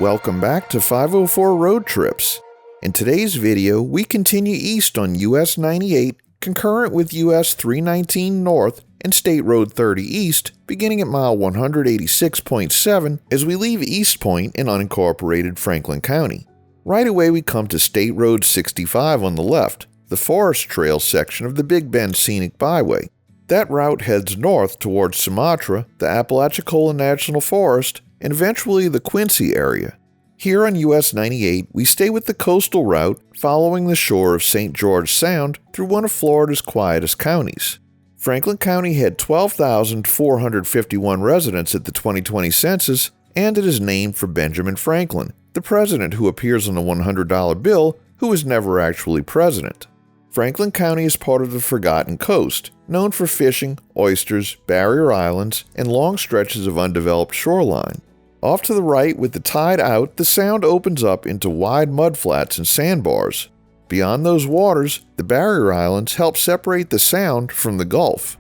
Welcome back to 504 Road Trips. In today's video, we continue east on US-98, concurrent with US-319 north and State Road 30 east, beginning at mile 186.7 as we leave Eastpoint in unincorporated Franklin County. Right away we come to State Road 65 on the left, the Forest Trail section of the Big Bend Scenic Byway. That route heads north towards Sumatra, the Apalachicola National Forest, and eventually the Quincy area. Here on US 98, we stay with the coastal route following the shore of St. George Sound through one of Florida's quietest counties. Franklin County had 12,451 residents at the 2020 census, and it is named for Benjamin Franklin, the president who appears on the $100 bill who was never actually president. Franklin County is part of the Forgotten Coast, known for fishing, oysters, barrier islands, and long stretches of undeveloped shoreline. Off to the right, with the tide out, the sound opens up into wide mudflats and sandbars. Beyond those waters, the barrier islands help separate the sound from the Gulf.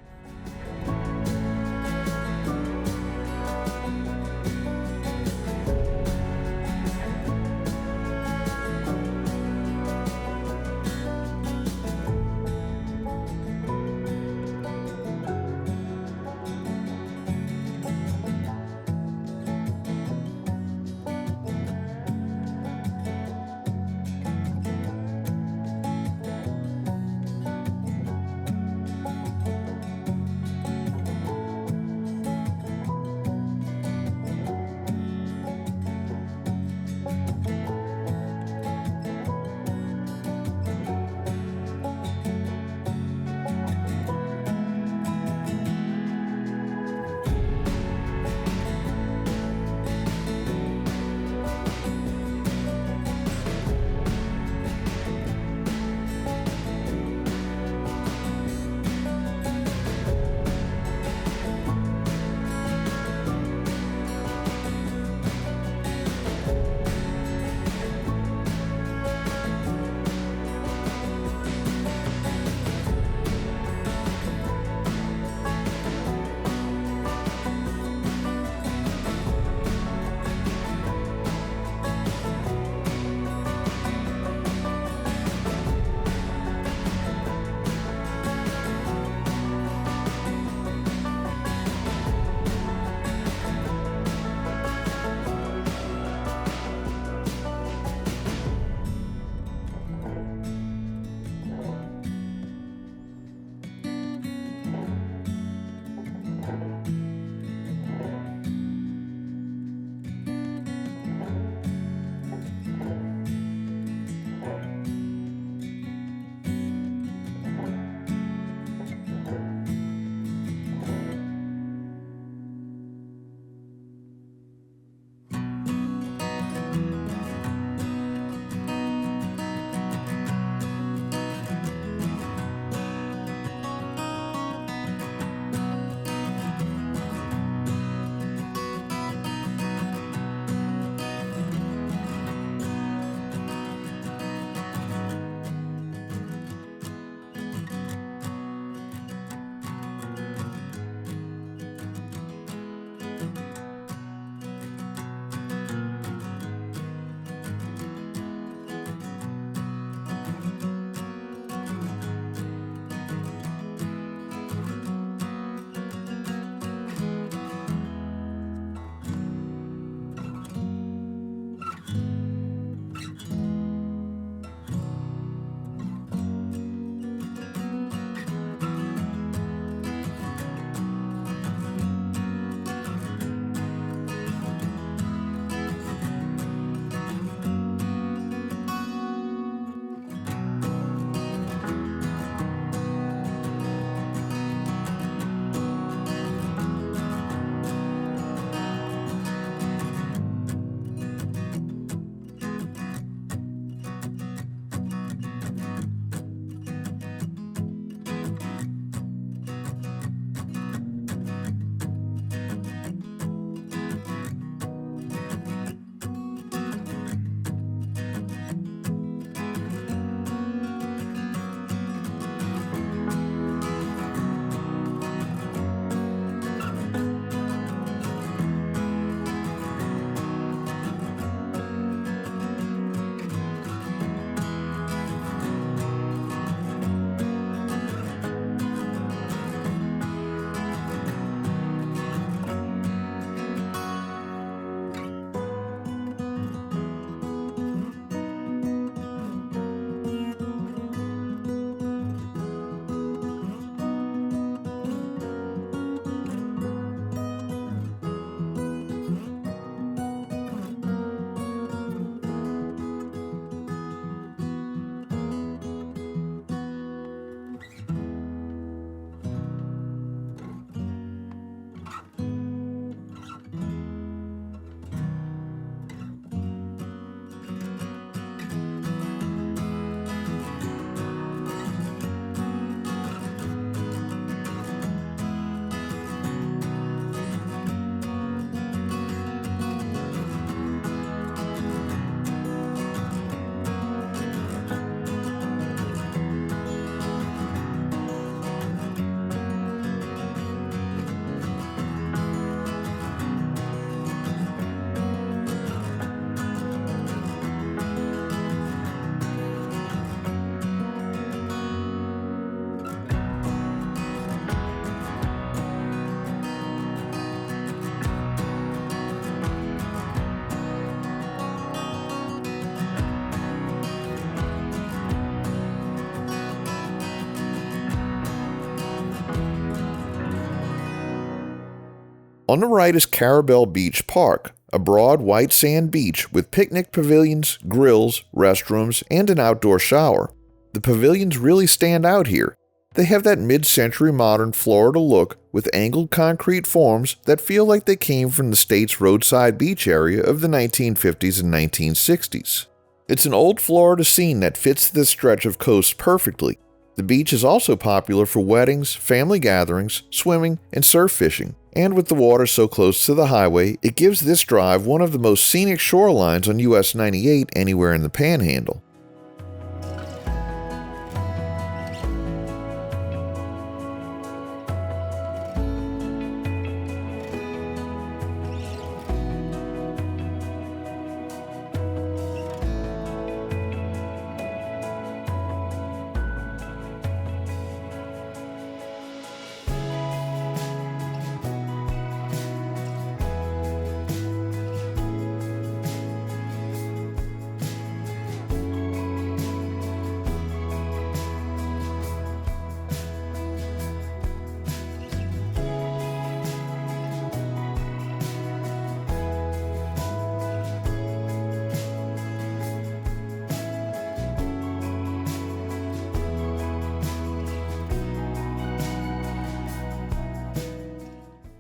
On the right is Carrabelle Beach Park, a broad white sand beach with picnic pavilions, grills, restrooms, and an outdoor shower. The pavilions really stand out here. They have that mid-century modern Florida look with angled concrete forms that feel like they came from the state's roadside beach area of the 1950s and 1960s. It's an old Florida scene that fits this stretch of coast perfectly. The beach is also popular for weddings, family gatherings, swimming, and surf fishing. And with the water so close to the highway, it gives this drive one of the most scenic shorelines on US-98 anywhere in the Panhandle.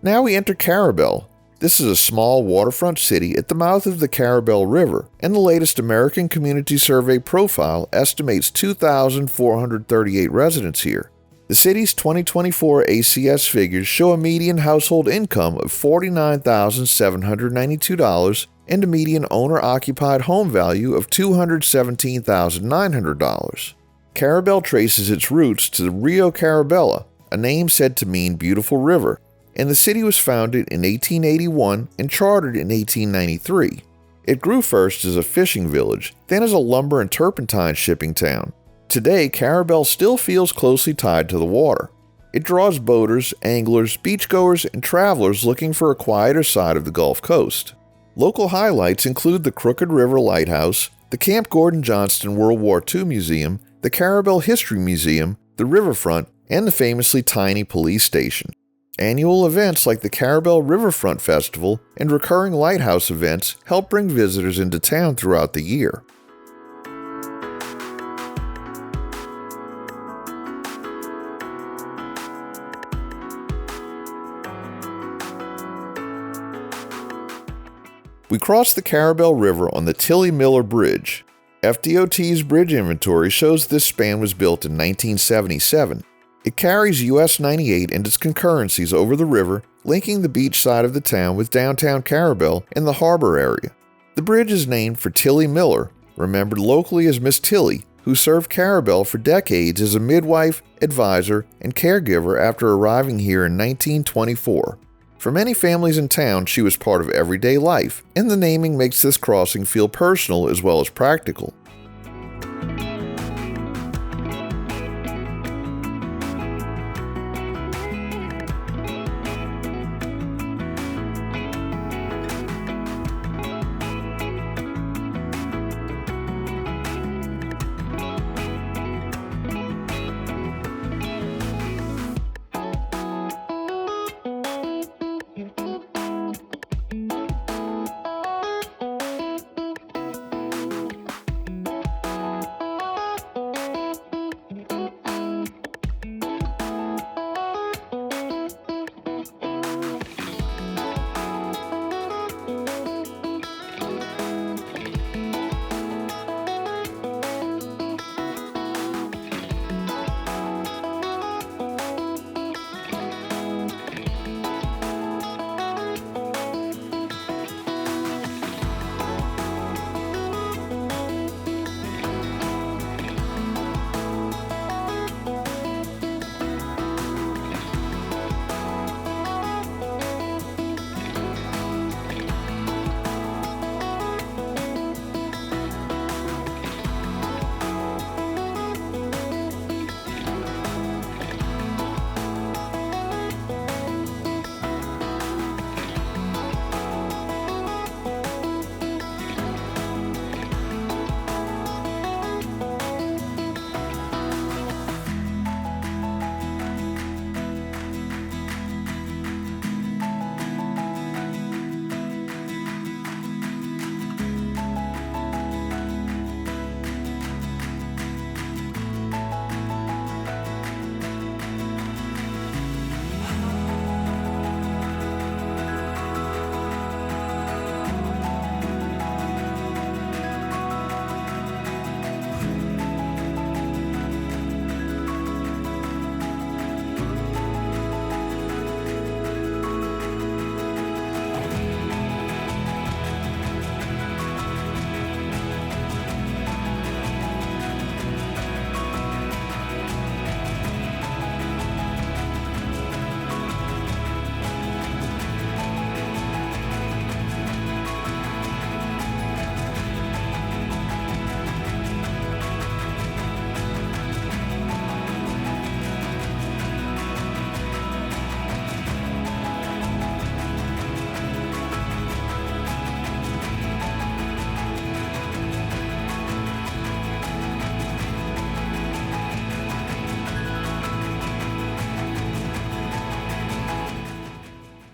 Now we enter Carrabelle. This is a small waterfront city at the mouth of the Carrabelle River, and the latest American Community Survey profile estimates 2,438 residents here. The city's 2024 ACS figures show a median household income of $49,792 and a median owner-occupied home value of $217,900. Carrabelle traces its roots to the Rio Carrabelle, a name said to mean beautiful river, and the city was founded in 1881 and chartered in 1893. It grew first as a fishing village, then as a lumber and turpentine shipping town. Today, Carrabelle still feels closely tied to the water. It draws boaters, anglers, beachgoers, and travelers looking for a quieter side of the Gulf Coast. Local highlights include the Crooked River Lighthouse, the Camp Gordon Johnston World War II Museum, the Carrabelle History Museum, the riverfront, and the famously tiny police station. Annual events like the Carrabelle Riverfront Festival and recurring lighthouse events help bring visitors into town throughout the year. We cross the Carrabelle River on the Tillie Miller Bridge. FDOT's bridge inventory shows this span was built in 1977. It carries US-98 and its concurrencies over the river, linking the beach side of the town with downtown Carrabelle and the harbor area. The bridge is named for Tillie Miller, remembered locally as Miss Tillie, who served Carrabelle for decades as a midwife, advisor, and caregiver after arriving here in 1924. For many families in town, she was part of everyday life, and the naming makes this crossing feel personal as well as practical.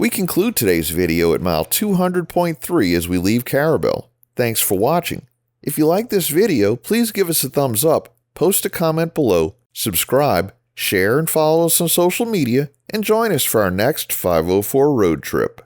We conclude today's video at mile 200.3 as we leave Carrabelle. Thanks for watching. If you like this video, please give us a thumbs up, post a comment below, subscribe, share and follow us on social media, and join us for our next 504 road trip.